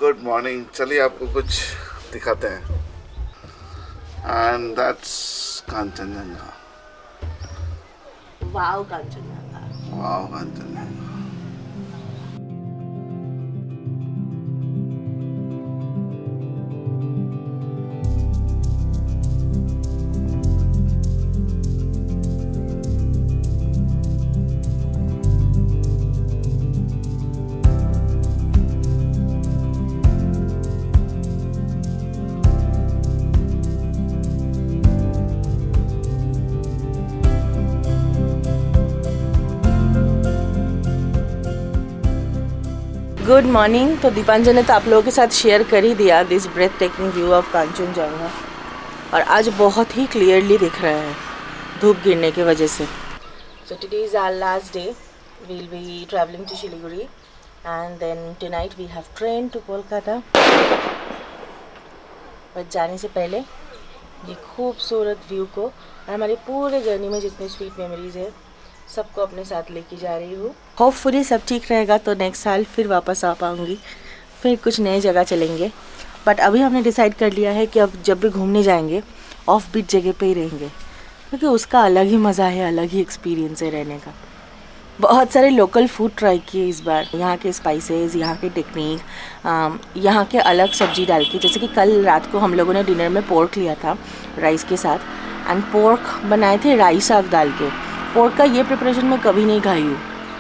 Good morning. चलिए आपको कुछ दिखाते हैं। And that's Kanchenjunga. Wow Kanchenjunga. Wow Kanchenjunga. Good morning. तो दीपांजन ने तो आप लोगों के साथ शेयर कर ही दिया this breathtaking view of Kanchenjunga, और आज बहुत ही क्लियरली दिख रहा है धूप गिरने की वजह से। So today is our last day. We will be travelling to Siliguri and then tonight we have train to Kolkata. But जाने से पहले ये खूबसूरत व्यू को और हमारी पूरे जर्नी में जितनी स्वीट मेमोरीज है सबको अपने साथ लेके जा रही हूँ। होपफुली सब ठीक रहेगा तो नेक्स्ट साल फिर वापस आ पाऊँगी, फिर कुछ नए जगह चलेंगे। बट अभी हमने डिसाइड कर लिया है कि अब जब भी घूमने जाएंगे ऑफ बीट जगह पे ही रहेंगे, क्योंकि उसका अलग ही मज़ा है, अलग ही एक्सपीरियंस है रहने का। बहुत सारे लोकल फूड ट्राई किए इस बार, यहाँ के स्पाइसेस, यहाँ के टेक्निक, यहाँ के अलग सब्जी डाल के। जैसे कि कल रात को हम लोगों ने डिनर में पोर्क लिया था राइस के साथ, एंड पोर्क बनाए थे राई साग डाल के। पोर्क का ये प्रिपरेशन मैं कभी नहीं खाई हूँ,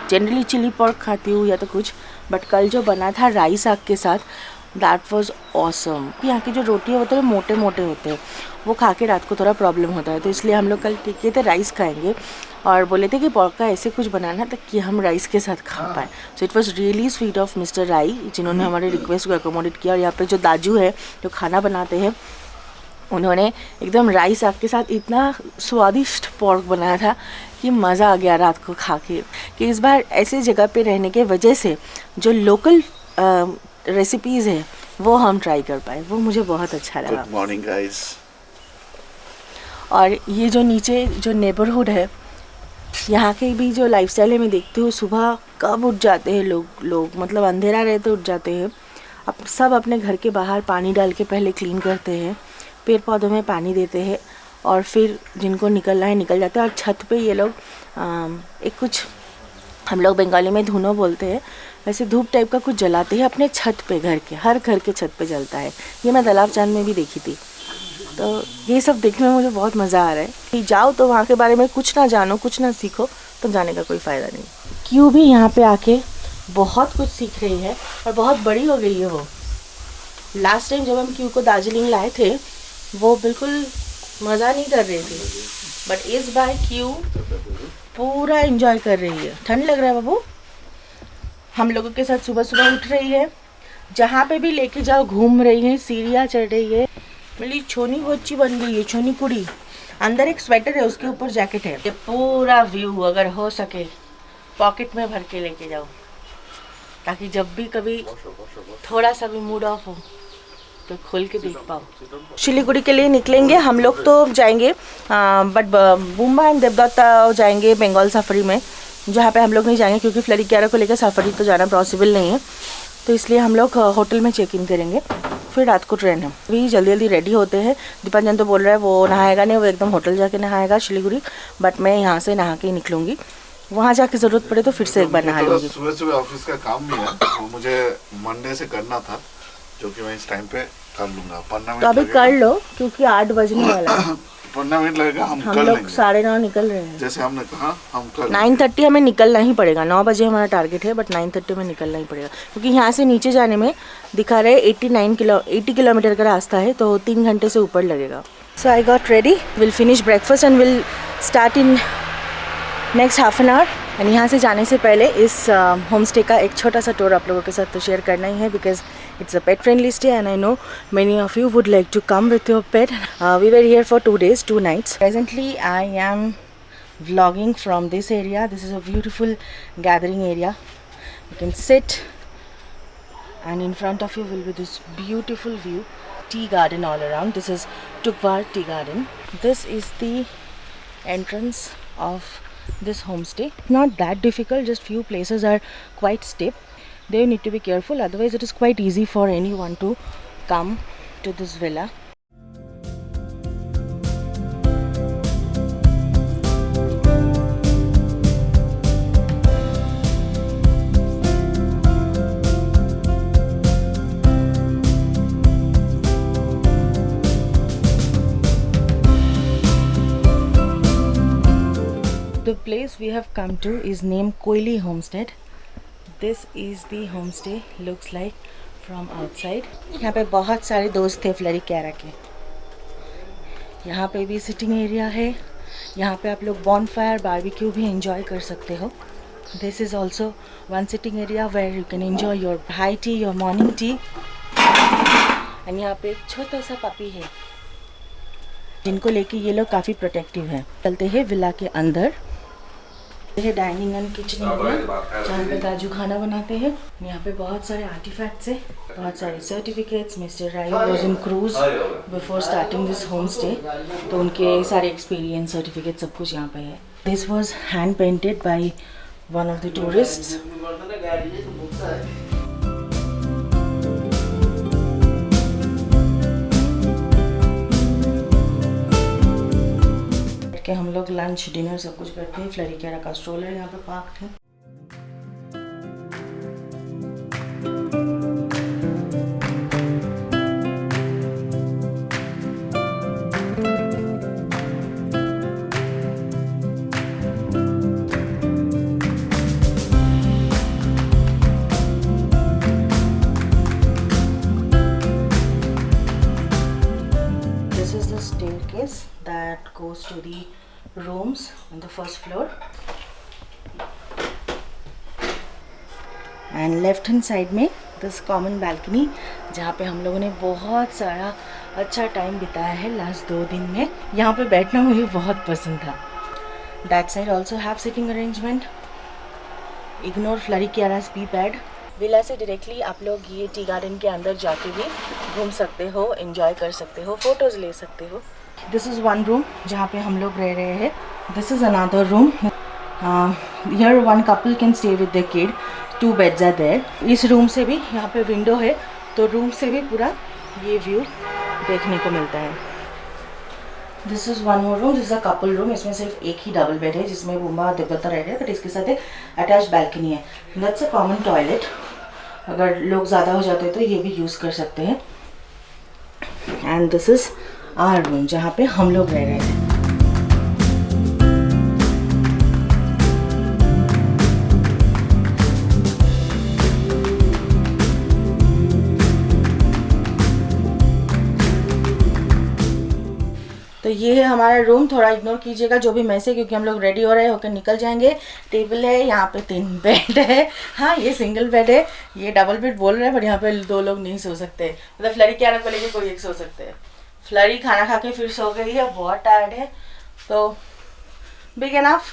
जनरली चिली पोर्क खाती हूँ या तो कुछ, बट कल जो बना था राई साग के साथ, दैट वाज ऑसम। यहाँ की जो रोटी है वो थोड़े मोटे मोटे होते हैं, वो खा के रात को थोड़ा प्रॉब्लम होता है, तो इसलिए हम लोग कल टिके थे राइस खाएंगे और बोले थे कि पोर्क का ऐसे कुछ बनाना था कि हम राइस के साथ खा पाए। So it was really sweet of mister राई, जिन्होंने हमारे रिक्वेस्ट को अकोमोडेट किया। और यहाँ पे जो दाजू है जो खाना बनाते हैं, उन्होंने एकदम राइस साग के साथ इतना स्वादिष्ट पोर्क बनाया था कि मज़ा आ गया रात को खा के। कि इस बार ऐसे जगह पे रहने के वजह से जो लोकल रेसिपीज़ है वो हम ट्राई कर पाए, वो मुझे बहुत अच्छा लगा। Good morning guys. और ये जो नीचे जो नेबरहुड है, यहाँ के भी जो लाइफस्टाइल है, मैं देखती हूँ सुबह कब उठ जाते हैं लोग मतलब अंधेरा रहे तो उठ जाते हैं। अब सब अपने घर के बाहर पानी डाल के पहले क्लीन करते हैं, पेड़ पौधों में पानी देते हैं, और फिर जिनको निकलना है निकल जाते हैं। और छत पे ये लोग एक कुछ, हम लोग बंगाली में धुनो बोलते हैं, वैसे धूप टाइप का कुछ जलाते हैं अपने छत पे, घर के हर घर के छत पे जलता है। ये मैं तालाब चांद में भी देखी थी। तो ये सब देखने में मुझे बहुत मज़ा आ रहा है कि जाओ तो वहाँ के बारे में कुछ ना जानो, कुछ ना सीखो तो जाने का कोई फ़ायदा नहीं। क्यों भी यहाँ पे आके बहुत कुछ सीख रही है और बहुत बड़ी हो गई है वो। लास्ट टाइम जब हम क्यों को दार्जिलिंग लाए थे वो बिल्कुल मज़ा नहीं कर रही थी, बट इस बार क्यों पूरा एंजॉय कर रही है। ठंड लग रहा है बाबू, हम लोगों के साथ सुबह सुबह उठ रही है, जहाँ पे भी लेके जाओ घूम रही है, सीढ़ियाँ चढ़ रही है। मेरी छोनी बच्ची बन गई है, छोनी कुड़ी। अंदर एक स्वेटर है, उसके ऊपर जैकेट है। ये पूरा व्यू अगर हो सके पॉकेट में भर के लेके जाओ, ताकि जब भी कभी थोड़ा सा भी मूड ऑफ हो तो खोल के देख पाओ। शिलीगुड़ी के लिए निकलेंगे हम लोग, तो जाएंगे बट बुम्बा एंड देवदत्ता जाएंगे बंगाल सफारी में, जहाँ पे हम लोग नहीं जाएंगे क्योंकि फ्लैरी 11 को लेकर सफारी तो जाना पॉसिबल नहीं है। तो इसलिए हम लोग होटल में चेक इन करेंगे, फिर रात को ट्रेन है। अभी जल्दी जल्दी रेडी होते हैं। दीपांजन तो बोल रहा है वो नहाएगा नहीं, वो एकदम होटल जाके नहाएगा शिलीगुड़ी, बट मैं यहाँ से नहा के ही निकलूँगी। वहाँ जाके ज़रूरत पड़े तो फिर से एक बार नहा लूँगी। सुबह सुबह ऑफिस का काम भी है, वो मुझे मंडे से करना था, जो कि मैं इस टाइम पे कर लूँगा। 15 मिनट तो अभी कर लो क्योंकि 8 बजने वाला है। 15 मिनट लगेगा, हम कर लोग लेंगे। 9:30 निकल रहे हैं, जैसे हमने कहा हम कर 9:30 हमें निकलना ही पड़ेगा। 9 बजे हमारा टारगेट है, बट 9:30 में निकलना ही पड़ेगा, क्योंकि यहाँ से नीचे जाने में दिखा रहे 80 किलोमीटर का रास्ता है, तो 3 घंटे से ऊपर लगेगा। So I got ready, will finish breakfast and will start in next half an hour. And यहाँ से जाने से पहले इस होम स्टे का एक छोटा सा टूर आप लोगों के साथ तो शेयर करना ही है, because it's a pet friendly stay and I know many of you would like to come with your pet. We were here for 2 days 2 nights. Presently I am vlogging from this area. This is a beautiful gathering area. You can sit and in front of you will be this beautiful view, tea garden all around. This is Tukvar Tea Garden. This is the entrance of this homestay. Not that difficult, just few places are quite steep. they need to be careful, otherwise it is quite easy for anyone to come to this villa. The place we have come to is named Koili Homestead. This is the homestay looks like from outside. यहाँ पे बहुत सारे दोस्त थे flurry कैरा के. यहाँ पे भी सिटिंग एरिया है. यहाँ पे आप लोग बॉनफायर बारबेक्यू भी एंजॉय कर सकते हो. This is also one sitting area where you can enjoy your high tea, your morning tea. And यहाँ पे एक छोटा सा पपी है जिनको लेके ये लोग काफ़ी प्रोटेक्टिव हैं. चलते हैं विला के अंदर. ये डाइनिंग एंड किचन एरिया जहाँ पे काजू खाना बनाते हैं. यहाँ पे बहुत सारे आर्टिफैक्ट्स हैं, बहुत सारे certificates. Mister Rai was in cruise before starting this home stay, तो उनके सारे एक्सपीरियंस सर्टिफिकेट सब कुछ यहाँ पे है. This was hand painted by one of the tourists. के हम लोग लंच डिनर सब कुछ करते हैं. फ्लरी कैरा का स्ट्रोलर यहाँ पे पार्क है. This is the staircase that goes to the rooms on the first floor, and left hand side में this common balcony जहाँ पे हम लोगों ने बहुत सारा अच्छा टाइम बिताया है लास्ट 2 दिन में. यहाँ पे बैठना मुझे बहुत पसंद था. That side also have sitting arrangement. Ignore Flurry Kiara's pee pad. Villa से डायरेक्टली आप लोग ये टी गार्डन के अंदर जाके भी घूम सकते हो, एंजॉय कर सकते हो, फोटोज़ ले सकते हो. दिस इज़ वन रूम जहाँ पे हम लोग रह रहे हैं. This is another room. Here one couple can stay with the kid. 2 beds are there. इस रूम से भी यहाँ पे विंडो है, तो रूम से भी पूरा ये व्यू देखने को मिलता है. This is one more room. This is a couple room. इसमें सिर्फ एक ही डबल बेड है जिसमें बुम्बा तिब्बता रह रहे हैं, बट इसके साथ एक अटैच बैल्कनी है. That's a common toilet. अगर लोग ज़्यादा हो जाते हैं तो ये भी यूज़ कर सकते हैं. And this is our room जहाँ पे हम लोग रह रहे हैं. तो ये है हमारा रूम. थोड़ा इग्नोर कीजिएगा जो भी मैस है, क्योंकि हम लोग रेडी हो रहे होकर निकल जाएंगे. टेबल है, यहाँ पे 3 बेड है. हाँ, ये सिंगल बेड है. ये डबल बेड बोल रहे हैं, बट यहाँ पे 2 लोग नहीं सो सकते. मतलब फ्लरी कैरा को लेके कोई एक सो सकते हैं. फ्लरी खाना खा के फिर सो गई है, बहुत टायर्ड है. तो बिग एनफ.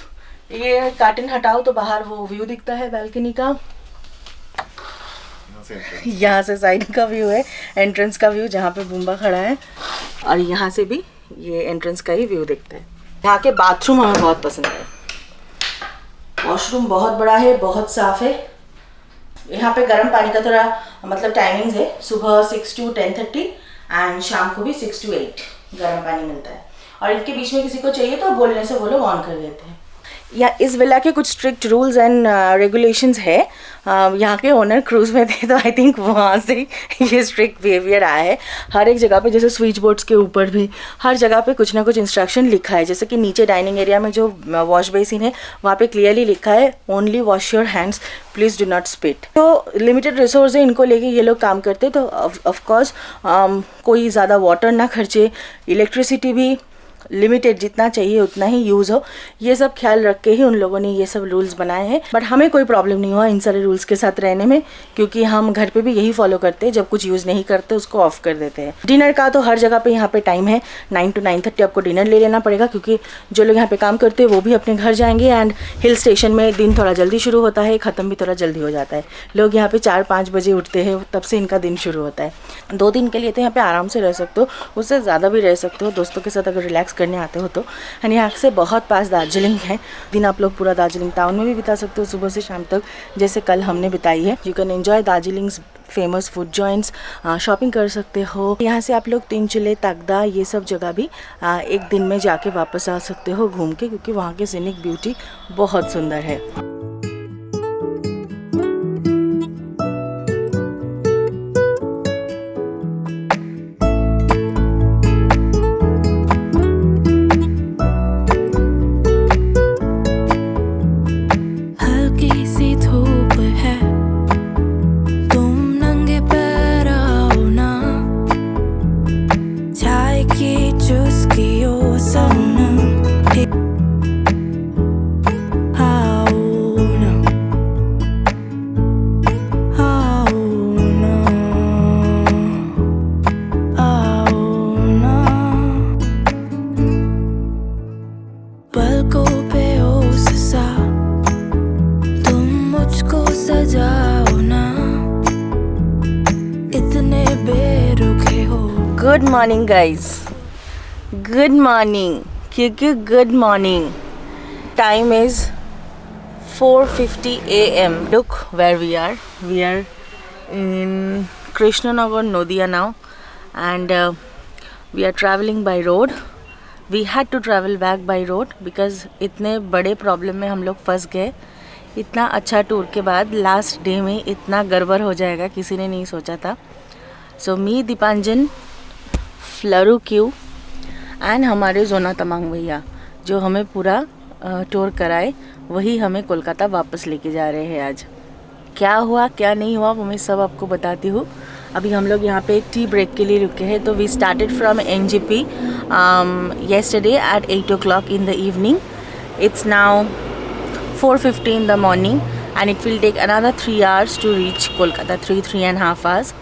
ये कर्टन हटाओ तो बाहर वो व्यू दिखता है बैल्कनी का. यहाँ से साइड का व्यू है, एंट्रेंस का व्यू जहाँ पे बुम्बा खड़ा है, और यहाँ से भी ये एंट्रेंस का ही व्यू दिखता है. यहाँ के बाथरूम हमें बहुत पसंद है. वॉशरूम बहुत बड़ा है, बहुत साफ है. यहाँ पे गर्म पानी का थोड़ा मतलब टाइमिंग्स है. सुबह 6 to 10:30 एंड शाम को भी 6 to 8 गर्म पानी मिलता है. और इनके बीच में किसी को चाहिए तो बोलने से वो लोग ऑन कर देते हैं. या इस विला के कुछ स्ट्रिक्ट रूल्स एंड रेगुलेशंस है. यहाँ के ओनर क्रूज़ में थे, तो आई थिंक वहाँ से ये स्ट्रिक्ट बिहेवियर आया है. हर एक जगह पे जैसे स्विच बोर्ड्स के ऊपर भी हर जगह पे कुछ ना कुछ इंस्ट्रक्शन लिखा है. जैसे कि नीचे डाइनिंग एरिया में जो वॉश बेसिन है वहाँ पे क्लियरली लिखा है only wash your hands, please do not spit. तो लिमिटेड रिसोर्स है, इनको लेके ये लोग काम करते. तो ऑफकोर्स कोई ज़्यादा वाटर ना खर्चे, इलेक्ट्रिसिटी भी लिमिटेड जितना चाहिए उतना ही यूज़ हो, ये सब ख्याल रख के ही उन लोगों ने ये सब रूल्स बनाए हैं. बट हमें कोई प्रॉब्लम नहीं हुआ इन सारे रूल्स के साथ रहने में, क्योंकि हम घर पे भी यही फॉलो करते हैं. जब कुछ यूज़ नहीं करते उसको ऑफ कर देते हैं. डिनर का तो हर जगह पे यहाँ पे टाइम है. 9 to 9:30 आपको डिनर ले लेना पड़ेगा, क्योंकि जो लोग यहाँ पे काम करते हैं वो भी अपने घर जाएंगे. एंड हिल स्टेशन में दिन थोड़ा जल्दी शुरू होता है, ख़त्म भी थोड़ा जल्दी हो जाता है. लोग यहाँ पे 4-5 बजे उठते हैं, तब से इनका दिन शुरू होता है. 2 दिन के लिए तो यहाँ पे आराम से रह सकते हो, उससे ज़्यादा भी रह सकते हो. दोस्तों के साथ अगर रिलैक्स रिलैक्स करने आते हो तो। एंड यहाँ से बहुत पास दार्जिलिंग है। दिन आप लोग पूरा दार्जिलिंग टाउन में भी बिता सकते हो सुबह से शाम तक, जैसे कल हमने बिताई है। You can enjoy Darjeeling's famous food joints, shopping कर सकते हो। यहाँ से आप लोग तिनचुले, तागदा ये सब जगह भी एक दिन में जाके वापस आ सकते हो घूम के, क्योंकि वहाँ की सीनिक ब्यूटी बहुत सुंदर है। Good morning guys, good morning, क्योंकि good morning time is 4:50 AM. Look where we are. We are in Krishnanagar, Nodia now, and we are traveling by road. We had to travel back by road because इतने बड़े problem में हम लोग फंस गए। इतना अच्छा टूर के बाद लास्ट डे में इतना गड़बड़ हो जाएगा किसी ने नहीं सोचा था। सो मी, दीपांजन, फ्लरू क्यू एंड हमारे जोना तमांग भैया जो हमें पूरा टूर कराए, वही हमें कोलकाता वापस लेके जा रहे हैं आज। क्या हुआ क्या नहीं हुआ वो मैं सब आपको बताती हूँ। अभी हम लोग यहाँ पे एक टी ब्रेक के लिए रुके हैं। तो we started from NGP yesterday at 8 o'clock in the evening. It's now 4:50 in the morning and it will take another 3 hours to reach Kolkata, 3.5 hours.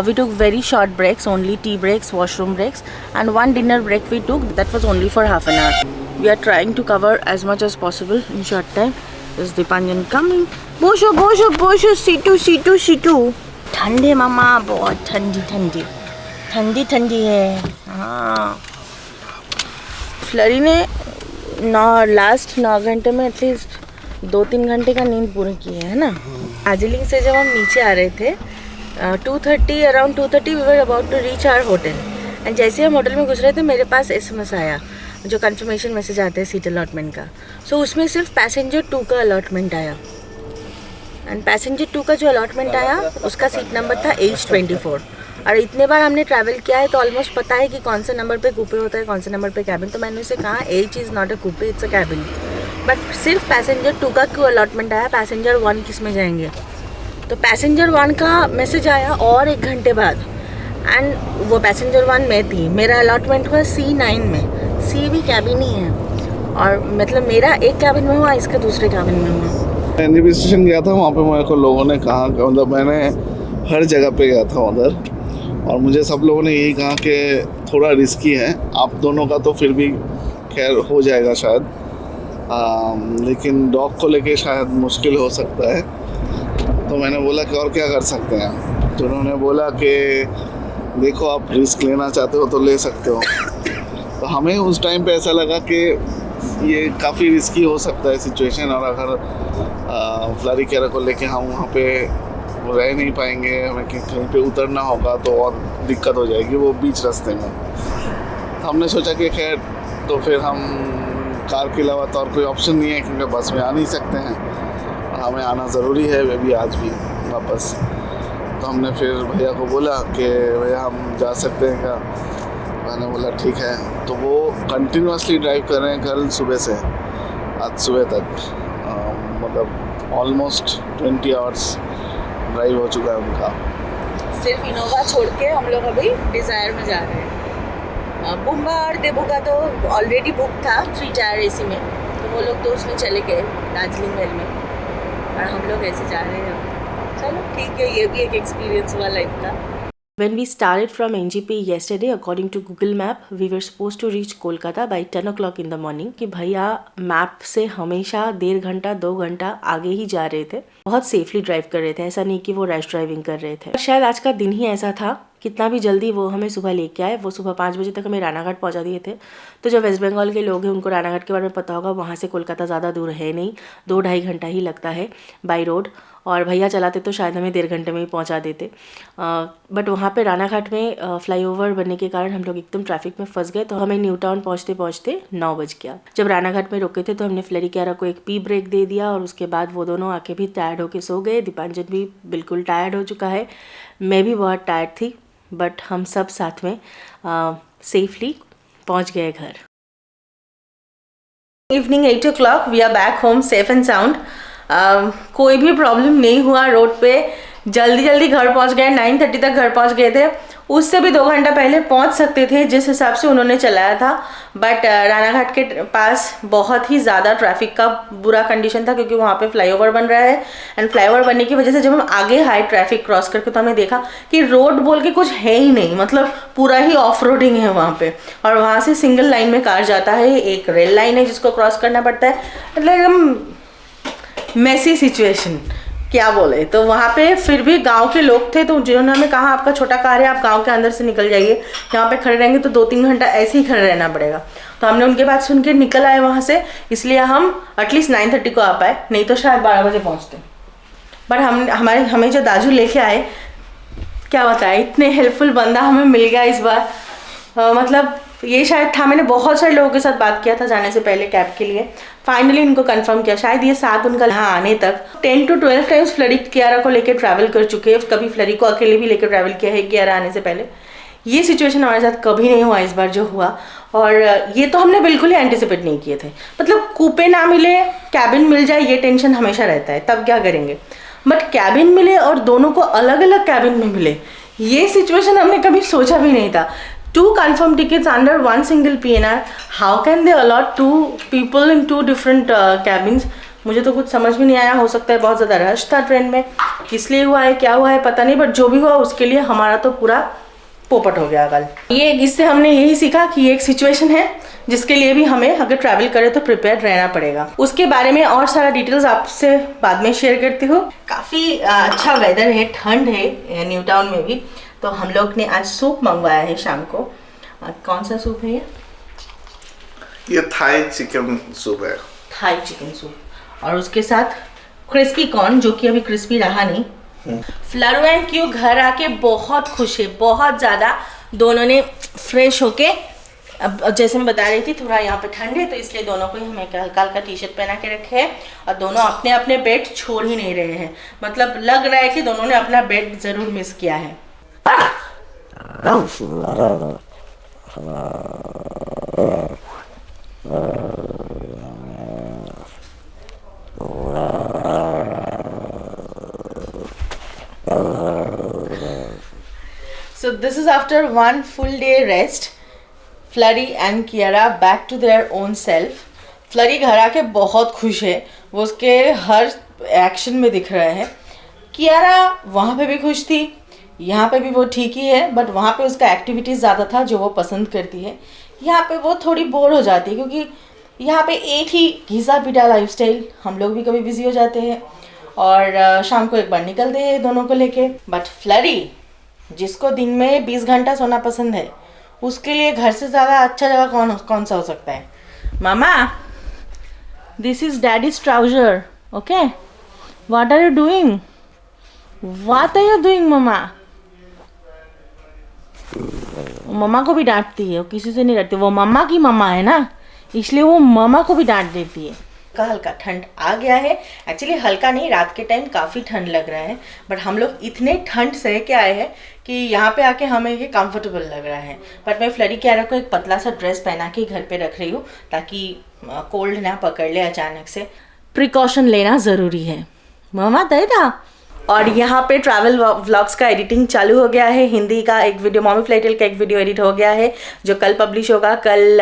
We took very short breaks, only tea breaks, washroom breaks, and one dinner break we took, that was only for half an hour. We are trying to cover as much as possible in short time. Is Dipanjan coming? Bosho, bosho, bosho, situ. ठंडे मामा, बहुत ठंडी है। हाँ, flurry ने last 9 घंटे में at least 2-3 घंटे का नींद पूरी की है ना। दार्जिलिंग से जब हम नीचे आ रहे थे around 2:30 we were about to reach our hotel. And जैसे हम होटल में घुस रहे थे मेरे पास SMS आया, जो कंफर्मेशन मैसेज आते हैं सीट अलॉटमेंट का। सो उसमें सिर्फ पैसेंजर 2 का अलॉटमेंट आया। एंड पैसेंजर 2 का जो अलॉटमेंट आया उसका सीट नंबर था H24। और इतने बार हमने ट्रैवल किया है तो ऑलमोस्ट पता है कि कौन से नंबर पे कूपे होता है, कौन से नंबर पे कैबिन। तो मैंने उसे कहा H is not a coupe, it's a cabin. But सिर्फ पैसेंजर 2 का क्यों अलॉटमेंट आया, पैसेंजर 1 किस में जाएंगे। तो पैसेंजर 1 का मैसेज आया और 1 घंटे बाद। एंड वो पैसेंजर 1 में थी, मेरा अलॉटमेंट हुआ C9 में। C भी कैबिन ही है, और मतलब मेरा एक कैबिन में हुआ, इसका दूसरे कैबिन में हुआ। NGP स्टेशन गया था, वहाँ पे मेरे को लोगों ने कहा, मतलब मैंने हर जगह पे गया था उधर, और मुझे सब लोगों ने यही कहा कि थोड़ा रिस्की है। आप दोनों का तो फिर भी खैर हो जाएगा शायद, लेकिन डॉग को लेके शायद मुश्किल हो सकता है। तो मैंने बोला कि और क्या कर सकते हैं। तो उन्होंने बोला कि देखो आप रिस्क लेना चाहते हो तो ले सकते हो। तो हमें उस टाइम पे ऐसा लगा कि ये काफ़ी रिस्की हो सकता है सिचुएशन, और अगर फ्लरी कैरा को लेके हम वहाँ पे रह नहीं पाएंगे, हमें कहीं पे उतरना होगा तो और दिक्कत हो जाएगी वो बीच रास्ते में। तो हमने सोचा कि खैर, तो फिर हम कार के अलावा तो और कोई ऑप्शन नहीं है, क्योंकि बस में आ नहीं सकते हैं, हमें आना ज़रूरी है वे भी आज भी वापस। तो हमने फिर भैया को बोला कि भैया हम जा सकते हैं क्या। मैंने बोला ठीक है। तो वो कंटिन्यूसली ड्राइव कर रहे हैं कल सुबह से आज सुबह तक, मतलब ऑलमोस्ट 20 आवर्स ड्राइव हो चुका है उनका। सिर्फ इनोवा छोड़ के हम लोग अभी डिज़ायर में जा रहे हैं। बुम्बा और देबू का तो ऑलरेडी बुक था 3 टायर AC में, तो वो लोग तो उसमें चले गए दार्जिलिंग मेल में, और हम लोग ऐसे जा रहे हैं। चलो ठीक है, ये भी एक एक्सपीरियंस हुआ लाइफ का। When we started from NGP yesterday, according to Google Map, we were supposed to reach Kolkata by 10 o'clock in the morning. कि भैया मैप से हमेशा 1.5 घंटा 2 घंटा आगे ही जा रहे थे। बहुत सेफली ड्राइव कर रहे थे, ऐसा नहीं कि वो रैश ड्राइविंग कर रहे थे। शायद आज का दिन ही ऐसा था कितना भी जल्दी वो हमें सुबह लेके आए। वो सुबह 5 बजे तक हमें रानाघाट पहुंचा दिए थे। तो जो वेस्ट बंगाल के लोग हैं उनको रानाघाट के बारे में पता होगा, वहाँ से कोलकाता ज़्यादा दूर है नहीं, 2-2.5 घंटा ही लगता है बाई रोड। और भैया चलाते तो शायद हमें 1.5 घंटे में ही पहुंचा देते। बट वहाँ पे रानाघाट में फ्लाईओवर बनने के कारण हम लोग एकदम ट्रैफिक में फंस गए। तो हमें न्यू टाउन पहुँचते पहुँचते 9 बज गया। जब रानाघाट में रुके थे तो हमने फ्लरी कियारा को एक पी ब्रेक दे दिया और उसके बाद वो दोनों आके भी टायर्ड होके सो गए। दीपांजन भी बिल्कुल टायर्ड हो चुका है, मैं भी बहुत टायर्ड थी, बट हम सब साथ में सेफली पहुँच गए घर। Evening 8 o'clock we are back home safe and sound. कोई भी प्रॉब्लम नहीं हुआ रोड पे, जल्दी घर पहुंच गए। 9:30 तक घर पहुंच गए थे। उससे भी 2 घंटा पहले पहुंच सकते थे जिस हिसाब से उन्होंने चलाया था। बट रानाघाट के पास बहुत ही ज़्यादा ट्रैफिक का बुरा कंडीशन था, क्योंकि वहाँ पे फ्लाईओवर बन रहा है। एंड फ्लाईओवर बनने की वजह से जब हम आगे हाई ट्रैफिक क्रॉस करके तो हमने देखा कि रोड बोल के कुछ है ही नहीं, मतलब पूरा ही ऑफ रोडिंग है वहाँ पे। और वहाँ से सिंगल लाइन में कार जाता है, एक रेल लाइन है जिसको क्रॉस करना पड़ता है। मतलब एकदम मेसी सिचुएशन, क्या बोले। तो वहाँ पे फिर भी गांव के लोग थे, तो जिन्होंने हमें कहा आपका छोटा कार है, आप गांव के अंदर से निकल जाइए, यहाँ पे खड़े रहेंगे तो 2-3 घंटा ऐसे ही खड़े रहना पड़ेगा। तो हमने उनके बात सुन के निकल आए वहाँ से, इसलिए हम एटलीस्ट 9:30 को आ पाए, नहीं तो शायद 12 बजे पहुँचते। बट हमें जो दाजू लेके आए, क्या बताए, इतने हेल्पफुल बंदा हमें मिल गया इस बार। मतलब ये शायद था, मैंने बहुत सारे लोगों के साथ बात किया था जाने से पहले कैब के लिए। फाइनली इनको कंफर्म किया, शायद ये 7 उनका यहाँ आने तक 10 to 12 टाइम्स फ्लरी कियारा को लेकर ट्रैवल कर चुके हैं। कभी फ्लरी को अकेले भी लेकर ट्रैवल किया है कियारा आने से पहले। ये सिचुएशन हमारे साथ कभी नहीं हुआ, इस बार जो हुआ। और ये तो हमने बिल्कुल ही एंटिसिपेट नहीं किए थे। मतलब कूपे ना मिले, कैबिन मिल जाए, ये टेंशन हमेशा रहता है, तब क्या करेंगे। बट कैबिन मिले और दोनों को अलग अलग कैबिन में मिले, ये सिचुएशन हमने कभी सोचा भी नहीं था। 2 confirmed tickets under 1 single PNR. How can they allot 2 people in 2 different cabins? मुझे तो कुछ समझ भी नहीं आया। हो सकता है बहुत ज़्यादा रश था ट्रेन में, किस लिए हुआ है, क्या हुआ है, पता नहीं। बट जो भी हुआ उसके लिए हमारा तो पूरा पोपट हो गया कल। इससे हमने यही सीखा कि ये एक सिचुएशन है जिसके लिए भी हमें अगर ट्रैवल करें तो प्रिपेयर रहना पड़ेगा। उसके बारे में और सारा डिटेल्स आपसे बाद में शेयर करती हूँ। काफ़ी अच्छा वेदर है, ठंड है न्यू टाउन में भी। तो हम लोग ने आज सूप मंगवाया है शाम को। कौन सा सूप है ये थाई चिकन सूप है। थाई चिकन सूप, और उसके साथ क्रिस्पी कॉर्न, जो कि अभी क्रिस्पी रहा नहीं। फ्लरू एंड क्यू घर आके बहुत खुश है, बहुत ज़्यादा। दोनों ने फ्रेश होके, अब जैसे मैं बता रही थी थोड़ा यहाँ पे ठंड है तो इसलिए दोनों को ही हमें हल्का हल्का टी-शर्ट पहना के रखे है। और दोनों अपने अपने बेड छोड़ ही नहीं रहे हैं। मतलब लग रहा है कि दोनों ने अपना बेड ज़रूर मिस किया है। So this is after one full day rest. Flurry and Kiara back to their own self. Flurry घर आके बहुत खुश है, वो उसके हर एक्शन में दिख रहा है। कियारा वहाँ पे भी खुश थी, यहाँ पे भी वो ठीक ही है। बट वहाँ पे उसका एक्टिविटीज़ ज़्यादा था जो वो पसंद करती है। यहाँ पे वो थोड़ी बोर हो जाती है, क्योंकि यहाँ पे एक ही घिसा पिटा लाइफस्टाइल। हम लोग भी कभी बिजी हो जाते हैं और शाम को एक बार निकलते हैं दोनों को लेके। बट फ्लरी, जिसको दिन में 20 घंटा सोना पसंद है, उसके लिए घर से ज़्यादा अच्छा जगह कौन सा हो सकता है। मामा, this is daddy's trouser, okay? What are you doing? What are you doing मामा? मम्मा को भी डांटती है, वो किसी से नहीं डांटती। वो मम्मा की मम्मा है ना, इसलिए वो मम्मा को भी डांट देती है। हल्का ठंड आ गया है। एक्चुअली हल्का नहीं, रात के टाइम काफ़ी ठंड लग रहा है। बट हम लोग इतने ठंड सह के आए हैं कि यहाँ पे आके हमें ये कंफर्टेबल लग रहा है। बट मैं फ्लरी कियारा को एक पतला सा ड्रेस पहना के घर पे रख रही हूँ, ताकि कोल्ड ना पकड़ ले अचानक से। प्रिकॉशन लेना ज़रूरी है। मामा दे था। और यहाँ पे ट्रैवल व्लॉग्स का एडिटिंग चालू हो गया है। हिंदी का एक वीडियो, मॉमी फ्लाइटेल का एक वीडियो एडिट हो गया है, जो कल पब्लिश होगा। कल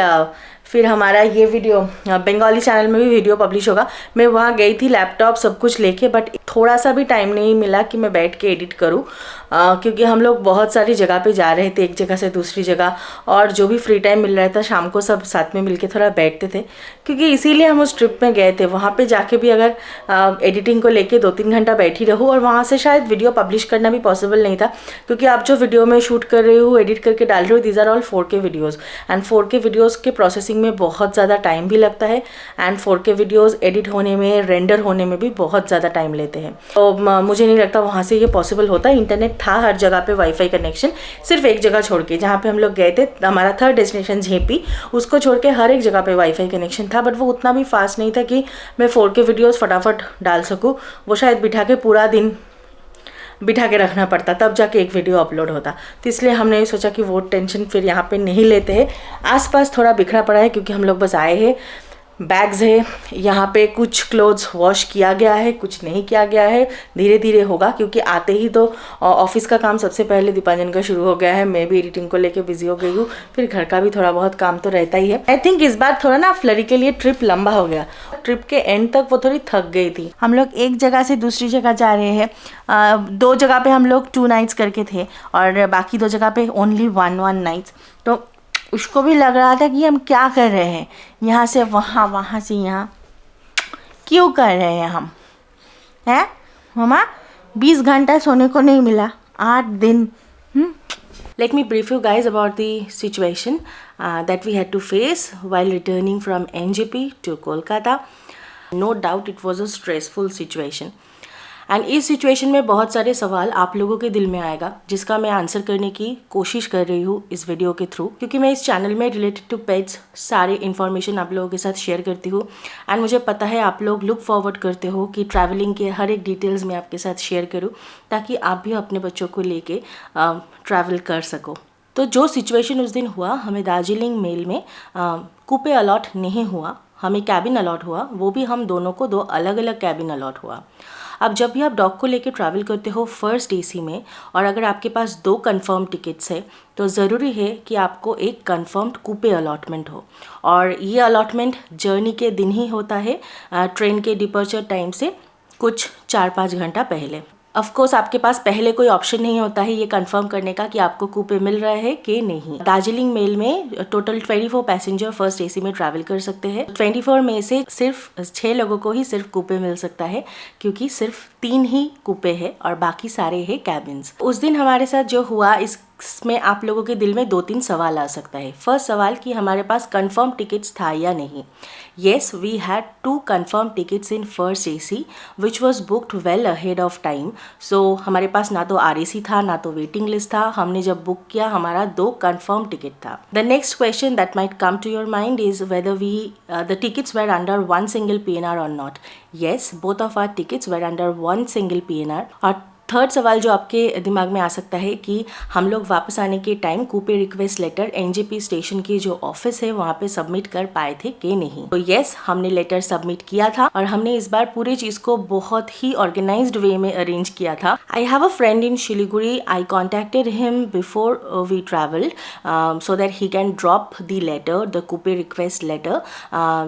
फिर हमारा ये वीडियो बंगाली चैनल में भी वीडियो पब्लिश होगा। मैं वहाँ गई थी लैपटॉप सब कुछ लेके, बट थोड़ा सा भी टाइम नहीं मिला कि मैं बैठ के एडिट करूँ, क्योंकि हम लोग बहुत सारी जगह पे जा रहे थे, एक जगह से दूसरी जगह, और जो भी फ्री टाइम मिल रहा था शाम को सब साथ में मिलके थोड़ा बैठते थे, क्योंकि इसीलिए हम उस ट्रिप में गए थे। वहाँ पे जाके भी अगर एडिटिंग को लेके 2-3 घंटा बैठी रहूँ और वहाँ से शायद वीडियो पब्लिश करना भी पॉसिबल नहीं था, क्योंकि आप जो वीडियो में शूट कर रही हूँ, एडिट करके डाल रही हूँ, these are all 4K videos, and 4K videos के प्रोसेसिंग में बहुत ज़्यादा टाइम भी लगता है, एंड 4K वीडियोज़ एडिट होने में, रेंडर होने में भी बहुत ज़्यादा टाइम लेते हैं। तो मुझे नहीं लगता वहाँ से ये पॉसिबल होता। इंटरनेट था हर जगह पे, वाईफाई कनेक्शन, सिर्फ एक जगह छोड़ के, जहाँ पे हम लोग गए थे, हमारा 3rd डेस्टिनेशन झेपी, उसको छोड़ के हर एक जगह पे वाईफाई कनेक्शन था, बट वो उतना भी फास्ट नहीं था कि मैं 4K वीडियोज़ फटाफट डाल सकूँ। वो शायद बिठा के पूरा दिन बिठा के रखना पड़ता, तब जाके एक वीडियो अपलोड होता। तो इसलिए हमने सोचा कि वो टेंशन फिर यहाँ पे नहीं लेते हैं। आसपास थोड़ा बिखरा पड़ा है, क्योंकि हम लोग बस आए हैं। बैग्स है यहाँ पे, कुछ क्लोथ्स वॉश किया गया है, कुछ नहीं किया गया है, धीरे धीरे होगा, क्योंकि आते ही तो ऑफिस का काम सबसे पहले दीपांजन का शुरू हो गया है। मैं भी एडिटिंग को लेके बिजी हो गई हूँ, फिर घर का भी थोड़ा बहुत काम तो रहता ही है। आई थिंक इस बार थोड़ा ना फ्लरी के लिए ट्रिप लंबा हो गया। ट्रिप के एंड तक वो थोड़ी थक गई थी। हम लोग एक जगह से दूसरी जगह जा रहे हैं। 2 जगह पे हम लोग 2 नाइट्स करके थे, और बाकी 2 जगह पे ओनली 1 नाइट्स। तो उसको भी लग रहा था कि हम क्या कर रहे हैं, यहाँ से वहाँ, वहाँ से यहाँ, क्यों कर रहे हैं हम, हैं मम्मा? 20 घंटा सोने को नहीं मिला, 8 दिन। Let me brief you guys about the situation that we had to face while returning from NJP to Kolkata. No doubt it was a stressful situation. And इस सिचुएशन में बहुत सारे सवाल आप लोगों के दिल में आएगा, जिसका मैं आंसर करने की कोशिश कर रही हूँ इस वीडियो के थ्रू, क्योंकि मैं इस चैनल में रिलेटेड टू पेट्स सारे इन्फॉर्मेशन आप लोगों के साथ शेयर करती हूँ। एंड मुझे पता है आप लोग लुक फॉरवर्ड करते हो कि ट्रैवलिंग के हर एक डिटेल्स मैं आपके साथ शेयर करूँ, ताकि आप भी अपने बच्चों को लेके ट्रैवल कर सको। तो जो सिचुएशन उस दिन हुआ, हमें दार्जिलिंग मेल में कूपे अलॉट नहीं हुआ, हमें कैबिन अलॉट हुआ, वो भी हम दोनों को 2 अलग अलग कैबिन अलॉट हुआ। अब जब भी आप डॉग को लेके ट्रैवल करते हो फर्स्ट AC में, और अगर आपके पास 2 कंफर्म टिकट्स है, तो ज़रूरी है कि आपको एक कंफर्म्ड कूपे अलॉटमेंट हो, और ये अलॉटमेंट जर्नी के दिन ही होता है, ट्रेन के डिपर्चर टाइम से कुछ 4-5 घंटा पहले। ऑफ कोर्स आपके पास पहले कोई ऑप्शन नहीं होता है ये कंफर्म करने का कि आपको कूपे मिल रहा है कि नहीं। दार्जिलिंग मेल में टोटल 24 पैसेंजर फर्स्ट AC में ट्रैवल कर सकते हैं। 24 में से सिर्फ 6 लोगों को ही सिर्फ कूपे मिल सकता है, क्योंकि सिर्फ 3 ही कूपे है और बाकी सारे हैं कैबिन्स। उस दिन हमारे साथ जो हुआ, इसमें आप लोगों के दिल में 2-3 सवाल आ सकता है। फर्स्ट सवाल कि हमारे पास कंफर्म टिकट्स था या नहीं। Yes, we had 2 confirm tickets in first AC which was booked well ahead of time. So हमारे पास ना तो RAC था, ना तो वेटिंग लिस्ट था। हमने जब बुक किया, हमारा 2 कंफर्म टिकट था। The next question that might come to your mind is whether the tickets were under 1 single PNR or not. Yes, both of our tickets were under 1 single PNR। और third सवाल जो आपके दिमाग में आ सकता है कि हम लोग वापस आने के टाइम कूपे रिक्वेस्ट लेटर NJP स्टेशन की जो ऑफिस है वहाँ पे सबमिट कर पाए थे कि नहीं। तो येस, हमने लेटर सबमिट किया था, और हमने इस बार पूरी चीज़ को बहुत ही ऑर्गेनाइज्ड वे में अरेंज किया था। I have a friend in Siliguri. I contacted him before we travel so that he can drop the letter, the coupe request letter,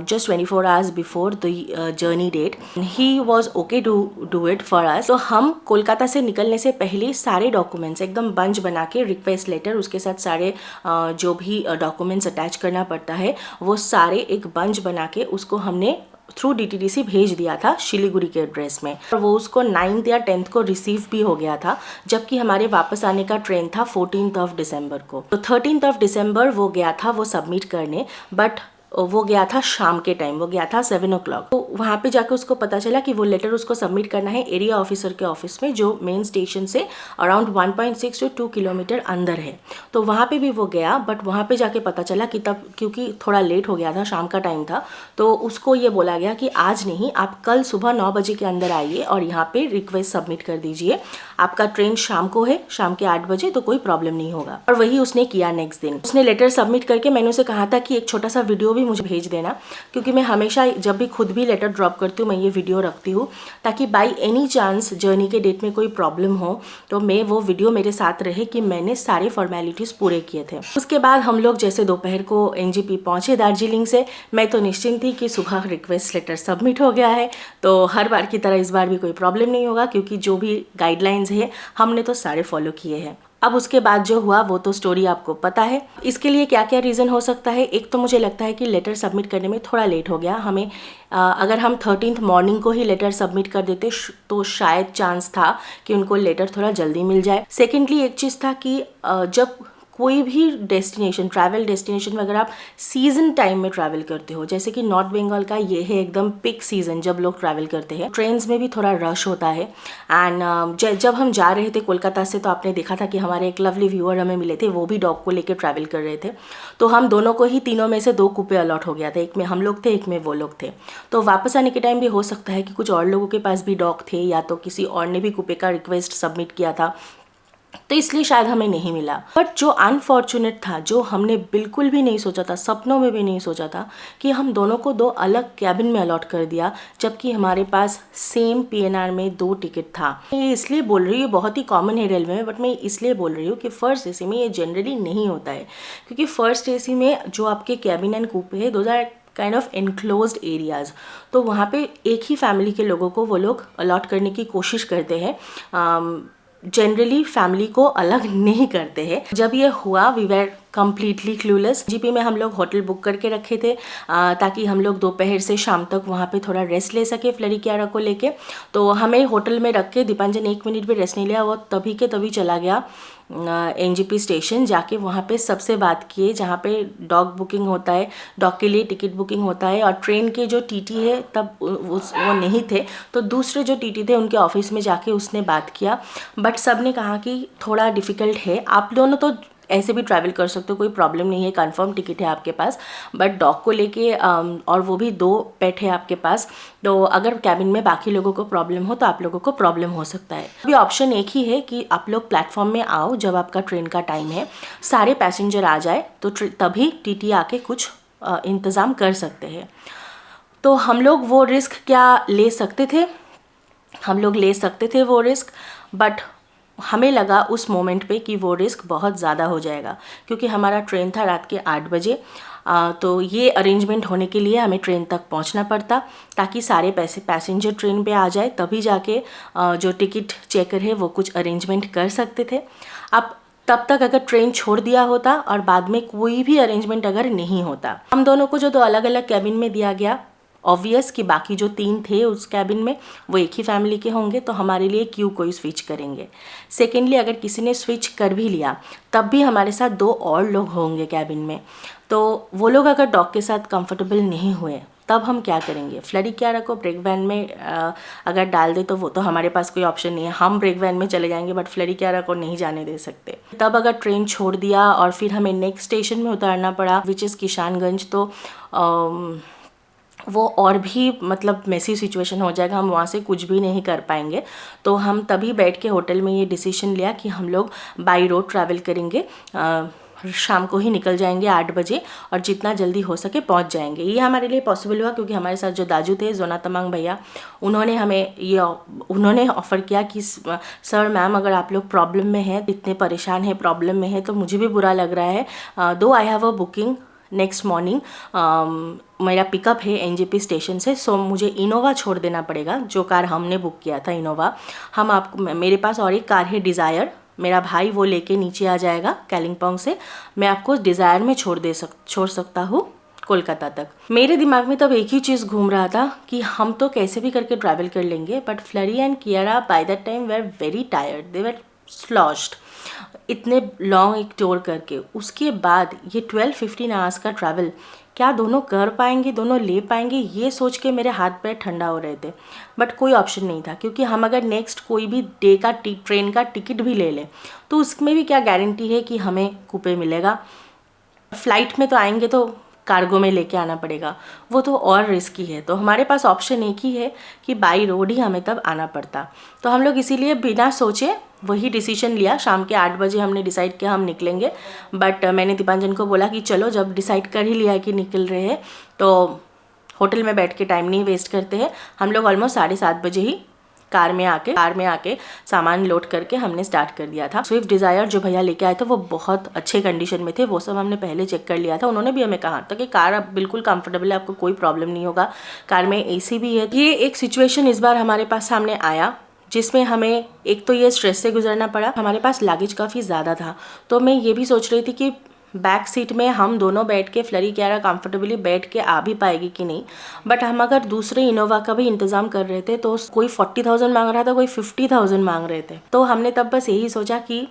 just 24 hours before the journey date. He was okay to do it for us. तो हम कोलकाता से निकलने से पहले सारे documents एकदम bunch बना के, रिक्वेस्ट लेटर, उसके साथ सारे जो भी डॉक्यूमेंट्स अटैच करना पड़ता है, वो सारे एक बंच बना के उसको हमने थ्रू DTDC भेज दिया था शिलीगुड़ी के एड्रेस में। और वो उसको 9th या 10th को रिसीव भी हो गया था, जबकि हमारे वापस आने का ट्रेन था 14th ऑफ दिसंबर को। तो 13th ऑफ दिसंबर वो गया था वो सबमिट करने, बट वो गया था शाम के टाइम, वो गया था 7 o'clock। तो वहाँ पे जाकर उसको पता चला कि वो लेटर उसको सबमिट करना है एरिया ऑफिसर के ऑफिस में, जो मेन स्टेशन से अराउंड 1.6 to 2 किलोमीटर अंदर है। तो वहाँ पे भी वो गया, बट वहाँ पे जाके पता चला कि तब क्योंकि थोड़ा लेट हो गया था, शाम का टाइम था, तो उसको ये बोला गया कि आज नहीं, आप कल सुबह 9 बजे के अंदर आइए और यहाँ पे रिक्वेस्ट सबमिट कर दीजिए। आपका ट्रेन शाम को है, शाम के 8 बजे, तो कोई प्रॉब्लम नहीं होगा। और वही उसने किया। नेक्स्ट दिन उसने लेटर सबमिट करके मैंने उसे कहा था कि एक छोटा सा वीडियो भी भी मुझे भेज देना, क्योंकि मैं हमेशा जब भी खुद भी लेटर ड्रॉप करती हूँ मैं ये वीडियो रखती हूँ, ताकि बाई एनी चांस जर्नी के डेट में कोई प्रॉब्लम हो तो मैं वो वीडियो मेरे साथ रहे कि मैंने सारे फॉर्मेलिटीज़ पूरे किए थे। उसके बाद हम लोग जैसे दोपहर को एनजीपी पहुँचे दार्जिलिंग से। मैं तो निश्चिंत थी कि सुबह रिक्वेस्ट लेटर सबमिट हो गया है, तो हर बार की तरह इस बार भी कोई प्रॉब्लम नहीं होगा, क्योंकि जो भी गाइडलाइंस है हमने तो सारे फॉलो किए हैं। अब उसके बाद जो हुआ वो तो स्टोरी आपको पता है। इसके लिए क्या क्या रीज़न हो सकता है, एक तो मुझे लगता है कि लेटर सबमिट करने में थोड़ा लेट हो गया हमें। अगर हम 13th मॉर्निंग को ही लेटर सबमिट कर देते तो शायद चांस था कि उनको लेटर थोड़ा जल्दी मिल जाए। सेकेंडली एक चीज़ था कि जब कोई भी डेस्टिनेशन, ट्रैवल डेस्टिनेशन में अगर आप सीज़न टाइम में ट्रैवल करते हो, जैसे कि नॉर्थ बंगाल का ये है एकदम पिक सीज़न जब लोग ट्रैवल करते हैं, ट्रेन्स में भी थोड़ा रश होता है। एंड जब हम जा रहे थे कोलकाता से तो आपने देखा था कि हमारे एक लवली व्यूअर हमें मिले थे, वो भी डॉग को लेकर ट्रैवल कर रहे थे। तो हम दोनों को ही तीनों में से 2 कूपे अलॉट हो गया था, एक में हम लोग थे, एक में वो लोग थे। तो वापस आने के टाइम भी हो सकता है कि कुछ और लोगों के पास भी डॉग थे, या तो किसी और ने भी कूपे का रिक्वेस्ट सबमिट किया था, तो इसलिए शायद हमें नहीं मिला। बट जो अनफॉर्चुनेट था, जो हमने बिल्कुल भी नहीं सोचा था, सपनों में भी नहीं सोचा था, कि हम दोनों को 2 अलग कैबिन में अलॉट कर दिया, जबकि हमारे पास सेम पीएनआर में 2 टिकट था। ये इसलिए बोल रही हूँ, बहुत ही कॉमन है रेलवे में, बट मैं इसलिए बोल रही हूँ कि फर्स्ट एसी में ये जनरली नहीं होता है, क्योंकि फर्स्ट एसी में जो आपके कैबिन एंड कूपे है, those are kind of enclosed areas, तो वहाँ पे एक ही फैमिली के लोगों को वो लोग अलॉट करने की कोशिश करते हैं। जनरली फैमिली को अलग नहीं करते हैं। जब ये हुआ we were completely clueless. GP में हम लोग होटल बुक करके रखे थे ताकि हम लोग दोपहर से शाम तक वहाँ पे थोड़ा रेस्ट ले सके फ्लरी कियारा को लेके। तो हमें होटल में रख के दीपांजन 1 मिनट भी रेस्ट नहीं लिया, वो तभी के तभी चला गया एनजीपी स्टेशन। जाके वहाँ पे सबसे बात किए, जहाँ पे डॉग बुकिंग होता है, डॉग के लिए टिकट बुकिंग होता है, और ट्रेन के जो टीटी है तब वो नहीं थे, तो दूसरे जो टीटी थे उनके ऑफिस में जाके उसने बात किया। बट सब ने कहा कि थोड़ा डिफ़िकल्ट है, आप दोनों तो ऐसे भी ट्रैवल कर सकते हो, कोई प्रॉब्लम नहीं है, कंफर्म टिकट है आपके पास, बट डॉग को लेके और वो भी 2 पेट है आपके पास, तो अगर कैबिन में बाकी लोगों को प्रॉब्लम हो तो आप लोगों को प्रॉब्लम हो सकता है। अभी ऑप्शन एक ही है कि आप लोग प्लेटफॉर्म में आओ जब आपका ट्रेन का टाइम है, सारे पैसेंजर आ जाए तो तभी टीटी आके कुछ इंतज़ाम कर सकते हैं। तो हम लोग वो रिस्क क्या ले सकते थे, हम लोग ले सकते थे वो रिस्क, बट हमें लगा उस मोमेंट पे कि वो रिस्क बहुत ज़्यादा हो जाएगा, क्योंकि हमारा ट्रेन था रात के 8 बजे। तो ये अरेंजमेंट होने के लिए हमें ट्रेन तक पहुंचना पड़ता, ताकि सारे पैसेंजर ट्रेन पे आ जाए, तभी जाके जो टिकट चेकर है वो कुछ अरेंजमेंट कर सकते थे। अब तब तक अगर ट्रेन छोड़ दिया होता और बाद में कोई भी अरेंजमेंट अगर नहीं होता, हम दोनों को जो 2 अलग अलग कैबिन में दिया गया, ऑब्वियस कि बाकी जो 3 थे उस कैबिन में वो एक ही फैमिली के होंगे, तो हमारे लिए क्यों कोई स्विच करेंगे। सेकेंडली अगर किसी ने स्विच कर भी लिया तब भी हमारे साथ 2 और लोग होंगे कैबिन में, तो वो लोग अगर डॉग के साथ कंफर्टेबल नहीं हुए तब हम क्या करेंगे। फ्लरी कियारा को ब्रेक वैन में अगर डाल दे तो वो तो हमारे पास कोई ऑप्शन नहीं है, हम ब्रेक वैन में चले जाएंगे, बट फ्लरी कियारा को नहीं जाने दे सकते। तब अगर ट्रेन छोड़ दिया और फिर हमें नेक्स्ट स्टेशन में उतारना पड़ा, विच इज़ किशानगंज, तो वो और भी मतलब मेसी सिचुएशन हो जाएगा, हम वहाँ से कुछ भी नहीं कर पाएंगे। तो हम तभी बैठ के होटल में ये डिसीजन लिया कि हम लोग बाई रोड ट्रैवल करेंगे, शाम को ही निकल जाएंगे 8 बजे, और जितना जल्दी हो सके पहुंच जाएंगे। ये हमारे लिए पॉसिबल हुआ क्योंकि हमारे साथ जो दाजू थे, जोना तमांग भैया, उन्होंने हमें उन्होंने ऑफ़र किया कि सर मैम अगर आप लोग प्रॉब्लम में हैं, इतने परेशान हैं, प्रॉब्लम में हैं, तो मुझे भी बुरा लग रहा है, दो आई have a booking next morning, मेरा पिकअप है एनजीपी स्टेशन से, सो मुझे इनोवा छोड़ देना पड़ेगा, जो कार हमने बुक किया था इनोवा। हम आपको, मेरे पास और एक कार है डिज़ायर, मेरा भाई वो लेके नीचे आ जाएगा कालिम्पोंग से, मैं आपको डिज़ायर में छोड़ सकता हूँ कोलकाता तक। मेरे दिमाग में तब एक ही चीज़ घूम रहा था कि हम तो कैसे भी करके ट्रैवल कर लेंगे, but Flurry and Kiara by that time were very tired, they were sloshed, इतने लॉन्ग एक टूर करके। उसके बाद ये 12-15 आवर्स का ट्रैवल क्या दोनों कर पाएंगे, दोनों ले पाएंगे, ये सोच के मेरे हाथ पैर ठंडा हो रहे थे। बट कोई ऑप्शन नहीं था, क्योंकि हम अगर नेक्स्ट कोई भी डे का ट्रेन का टिकट भी ले लें तो उसमें भी क्या गारंटी है कि हमें कूपे मिलेगा। फ़्लाइट में तो आएंगे तो कार्गो में लेके आना पड़ेगा, वो तो और रिस्की है। तो हमारे पास ऑप्शन एक ही है कि बाई रोड ही हमें तब आना पड़ता। तो हम लोग इसीलिए बिना सोचे वही डिसीजन लिया। शाम के 8 बजे हमने डिसाइड किया हम निकलेंगे, बट मैंने दीपांजन को बोला कि चलो जब डिसाइड कर ही लिया है कि निकल रहे हैं तो होटल में बैठ के टाइम नहीं वेस्ट करते हैं। हम लोग ऑलमोस्ट 7:30 बजे ही कार में आके सामान लोड करके हमने स्टार्ट कर दिया था। स्विफ्ट डिज़ायर जो भैया लेके आए थे वो बहुत अच्छे कंडीशन में थे, वो सब हमने पहले चेक कर लिया था। उन्होंने भी हमें कहा था कि कार अब बिल्कुल कंफर्टेबल है, आपको कोई प्रॉब्लम नहीं होगा, कार में एसी भी है। ये एक सिचुएशन इस बार हमारे पास सामने आया जिसमें हमें एक तो ये स्ट्रेस से गुजरना पड़ा। हमारे पास लगेज काफ़ी ज़्यादा था, तो मैं ये भी सोच रही थी कि बैक सीट में हम दोनों बैठ के फ्लरी क्यारा कंफर्टेबली बैठ के आ भी पाएगी कि नहीं। बट हम अगर दूसरे इनोवा का भी इंतज़ाम कर रहे थे तो कोई 40,000 मांग रहा था, कोई 50,000 मांग रहे थे। तो हमने तब बस यही सोचा कि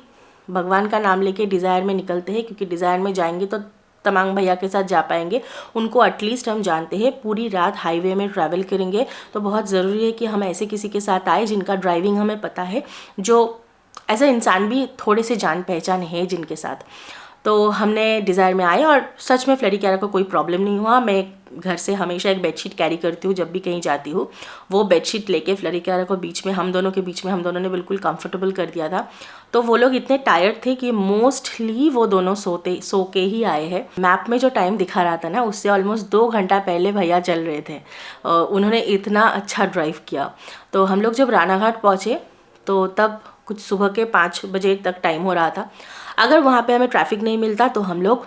भगवान का नाम लेके डिज़ायर में निकलते हैं, क्योंकि डिज़ायर में जाएंगे तो तमांग भैया के साथ जा पाएंगे। उनको एटलीस्ट हम जानते हैं, पूरी रात हाईवे में ट्रैवल करेंगे तो बहुत ज़रूरी है कि हम ऐसे किसी के साथ आए जिनका ड्राइविंग हमें पता है, जो एज अ इंसान भी थोड़े से जान पहचान है जिनके साथ। तो हमने डिज़ायर में आए और सच में फ्लरी क्यारा को कोई प्रॉब्लम नहीं हुआ। मैं घर से हमेशा एक बेडशीट कैरी करती हूँ जब भी कहीं जाती हूँ। वो बेडशीट लेके फ्लरी क्यारा को बीच में हम दोनों ने बिल्कुल कंफर्टेबल कर दिया था। तो वो लोग इतने टायर्ड थे कि मोस्टली वो दोनों सो के ही आए हैं। मैप में जो टाइम दिखा रहा था ना, उससे ऑलमोस्ट 2 घंटा पहले भैया चल रहे थे। उन्होंने इतना अच्छा ड्राइव किया। तो हम लोग जब रानाघाट पहुँचे तो तब कुछ सुबह के 5 बजे तक टाइम हो रहा था। अगर वहाँ पे हमें ट्रैफिक नहीं मिलता तो हम लोग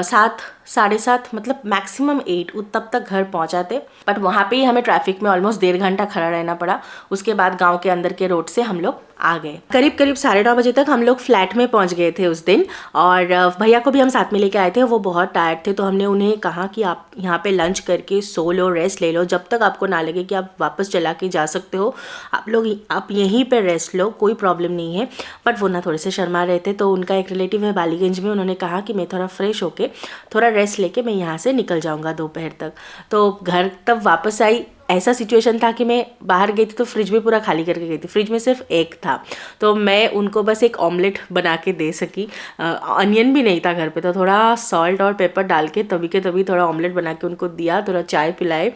7, 7:30 मतलब मैक्सिमम 8 तब तक घर पहुँचाते। बट वहाँ पे ही हमें ट्रैफिक में ऑलमोस्ट 1.5 घंटा खड़ा रहना पड़ा। उसके बाद गांव के अंदर के रोड से हम लोग आ गए। करीब 9:30 बजे तक हम लोग फ्लैट में पहुँच गए थे उस दिन। और भैया को भी हम साथ में लेके आए थे, वो बहुत टायर्ड थे। तो हमने उन्हें कहा कि आप यहाँ पे लंच करके सो लो, रेस्ट ले लो, जब तक आपको ना लगे कि आप वापस चला के जा सकते हो आप यहीं पर रेस्ट लो, कोई प्रॉब्लम नहीं है। बट वो ना थोड़े से शर्मा रहे थे। तो उनका एक रिलेटिव है बालीगंज में, उन्होंने कहा कि मैं थोड़ा फ्रेश होके थोड़ा रेस्ट लेके मैं यहाँ से निकल जाऊँगा दोपहर तक। तो घर तब वापस आई। ऐसा सिचुएशन था कि मैं बाहर गई थी तो फ्रिज भी पूरा खाली करके गई थी, फ्रिज में सिर्फ एक था। तो मैं उनको बस एक ऑमलेट बना के दे सकी। अनियन भी नहीं था घर पे, तो थोड़ा सॉल्ट और पेपर डाल के तभी के तभी थोड़ा ऑमलेट बना के उनको दिया, थोड़ा चाय पिलाए।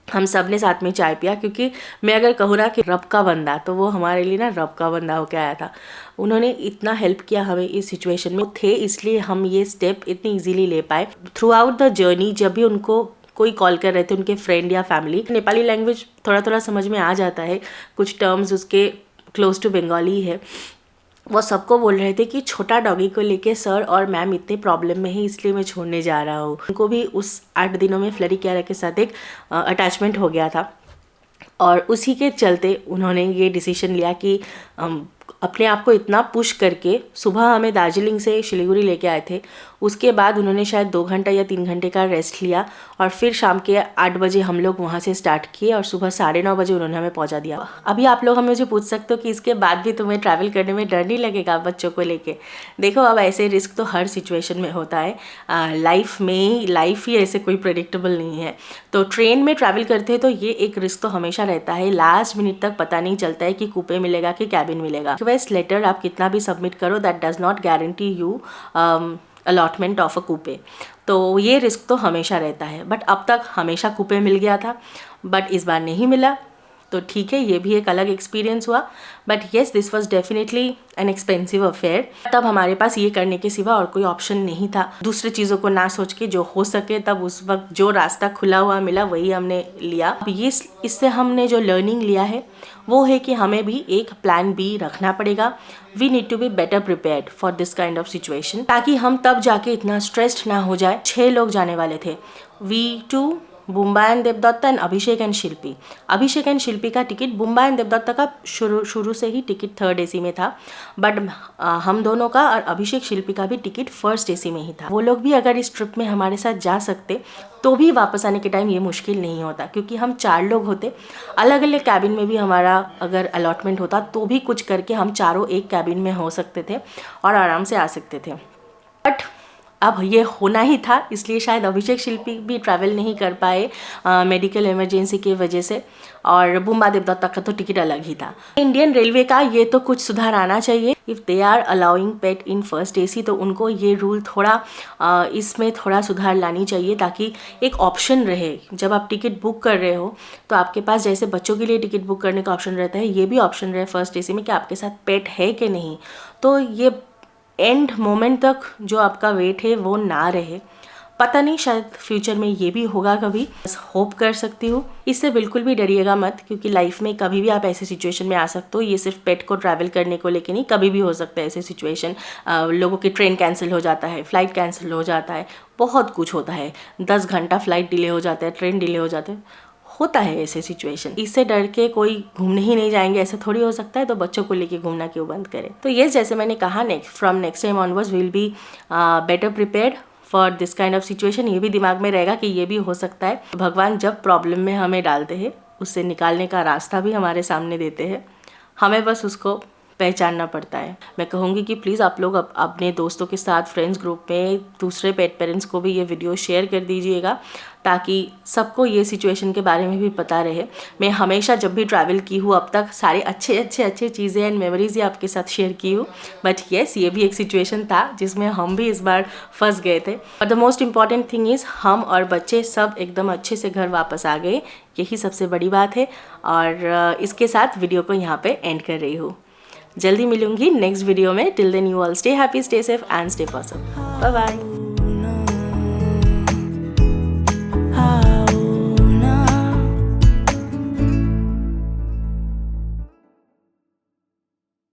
हम सब ने साथ में चाय पिया, क्योंकि मैं अगर कहूँ ना कि रब का बंदा, तो वो हमारे लिए ना रब का बंदा होकर आया था। उन्होंने इतना हेल्प किया हमें इस सिचुएशन में थे, इसलिए हम ये स्टेप इतनी इजीली ले पाए। थ्रू आउट द जर्नी जब भी उनको कोई कॉल कर रहे थे, उनके फ्रेंड या फैमिली, नेपाली लैंग्वेज थोड़ा थोड़ा समझ में आ जाता है, कुछ टर्म्स उसके क्लोज टू बंगाली है। वो सबको बोल रहे थे कि छोटा डॉगी को लेके सर और मैम इतने प्रॉब्लम में है, इसलिए मैं छोड़ने जा रहा हूँ। उनको भी उस 8 दिनों में फ्लरी क्यारा के साथ एक अटैचमेंट हो गया था, और उसी के चलते उन्होंने ये डिसीजन लिया कि अपने आप को इतना पुश करके सुबह हमें दार्जिलिंग से सिलीगुड़ी लेके आए थे। उसके बाद उन्होंने शायद 2 घंटा या 3 घंटे का रेस्ट लिया, और फिर शाम के 8 बजे हम लोग वहाँ से स्टार्ट किए और सुबह 9:30 बजे उन्होंने हमें पहुँचा दिया। अभी आप लोग हमें मुझे पूछ सकते हो कि इसके बाद भी तुम्हें ट्रैवल करने में डर नहीं लगेगा बच्चों को लेके? देखो, अब ऐसे रिस्क तो हर सिचुएशन में होता है। लाइफ ही ऐसे कोई प्रेडिक्टेबल नहीं है। तो ट्रेन में ट्रैवल करते हैं तो ये एक रिस्क तो हमेशा रहता है। लास्ट मिनट तक पता नहीं चलता है कि कूपे मिलेगा कि कैबिन मिलेगा। रिक्वेस्ट लेटर आप कितना भी सबमिट करो, that does not guarantee you allotment of a coupe. तो ये रिस्क तो हमेशा रहता है। बट अब तक हमेशा कूपे मिल गया था, बट इस बार नहीं मिला, तो ठीक है, ये भी एक अलग एक्सपीरियंस हुआ। But yes, this was definitely an expensive affair. तब हमारे पास ये करने के सिवा और कोई ऑप्शन नहीं था। दूसरे चीज़ों को ना सोच के जो हो सके तब उस वक्त जो रास्ता खुला हुआ मिला वही हमने लिया। अब ये इससे हमने जो लर्निंग लिया है वो है कि हमें भी एक प्लान बी रखना पड़ेगा। We need to be better prepared for this kind of situation, ताकि हम तब जाके इतना स्ट्रेस्ड ना हो जाए। 6 लोग जाने वाले थे, V2, बुम्बा एंड देवदत्ता and Abhishek and Shilpi. Abhishek and Shilpi का टिकट, बुम्बा एंड देवदत्ता का शुरू से ही टिकट 3rd AC में था, बट हम दोनों का और अभिषेक शिल्पी का भी टिकट 1st AC में ही था। वो लोग भी अगर इस ट्रिप में हमारे साथ जा सकते तो भी वापस आने के टाइम ये मुश्किल नहीं होता, क्योंकि हम 4 लोग होते। अलग अलग कैबिन में भी हमारा अगर अलॉटमेंट होता तो भी कुछ करके हम चारों एक कैबिन में हो सकते थे और आराम से आ सकते थे। बट अब ये होना ही था, इसलिए शायद अभिषेक शिल्पी भी ट्रैवल नहीं कर पाए मेडिकल इमरजेंसी की वजह से, और बुम्बा देवदत्ता का तो टिकट अलग ही था। इंडियन रेलवे का ये तो कुछ सुधार आना चाहिए। If they are allowing pet in first AC तो उनको ये रूल थोड़ा इसमें थोड़ा सुधार लानी चाहिए, ताकि एक ऑप्शन रहे। जब आप टिकट बुक कर रहे हो तो आपके पास जैसे बच्चों के लिए टिकट बुक करने का ऑप्शन रहता है, ये भी ऑप्शन रहे फर्स्ट एसी में कि आपके साथ पेट है कि नहीं। तो ये एंड मोमेंट तक जो आपका वेट है वो ना रहे। पता नहीं, शायद फ्यूचर में ये भी होगा कभी, बस होप कर सकती हूँ। इससे बिल्कुल भी डरिएगा मत, क्योंकि लाइफ में कभी भी आप ऐसे सिचुएशन में आ सकते हो। ये सिर्फ पेट को ट्रैवल करने को लेके नहीं, कभी भी हो सकता है ऐसे सिचुएशन। लोगों की ट्रेन कैंसिल हो जाता है, फ्लाइट कैंसिल हो जाता है, बहुत कुछ होता है। 10 घंटा फ्लाइट डिले हो जाता है, ट्रेन डिले हो जाते हैं, होता है ऐसे सिचुएशन। इससे डर के कोई घूमने ही नहीं जाएंगे, ऐसा थोड़ी हो सकता है। तो बच्चों को लेके घूमना क्यों बंद करें। तो ये जैसे मैंने कहा, from next time onwards will be better prepared for this kind of situation. ये भी दिमाग में रहेगा कि ये भी हो सकता है। भगवान जब प्रॉब्लम में हमें डालते हैं, उससे निकालने का रास्ता भी हमारे सामने देते हैं, हमें बस उसको पहचानना पड़ता है। मैं कहूँगी कि प्लीज़ आप लोग अपने दोस्तों के साथ, फ्रेंड्स ग्रुप में दूसरे पेट पेरेंट्स को भी ये वीडियो शेयर कर दीजिएगा, ताकि सबको ये सिचुएशन के बारे में भी पता रहे। मैं हमेशा जब भी ट्रैवल की हूँ अब तक सारे अच्छे चीज़ें एंड मेमोरीज ही आपके साथ शेयर की हूँ, बट येस, ये भी एक सिचुएशन था जिसमें हम भी इस बार फंस गए थे। और the most important thing is हम और बच्चे सब एकदम अच्छे से घर वापस आ गए, यही सबसे बड़ी बात है। और इसके साथ वीडियो को यहाँ पे एंड कर रही हूँ। जल्दी मिलूंगी नेक्स्ट वीडियो में। Till then you all stay happy, stay safe and stay positive. Bye bye.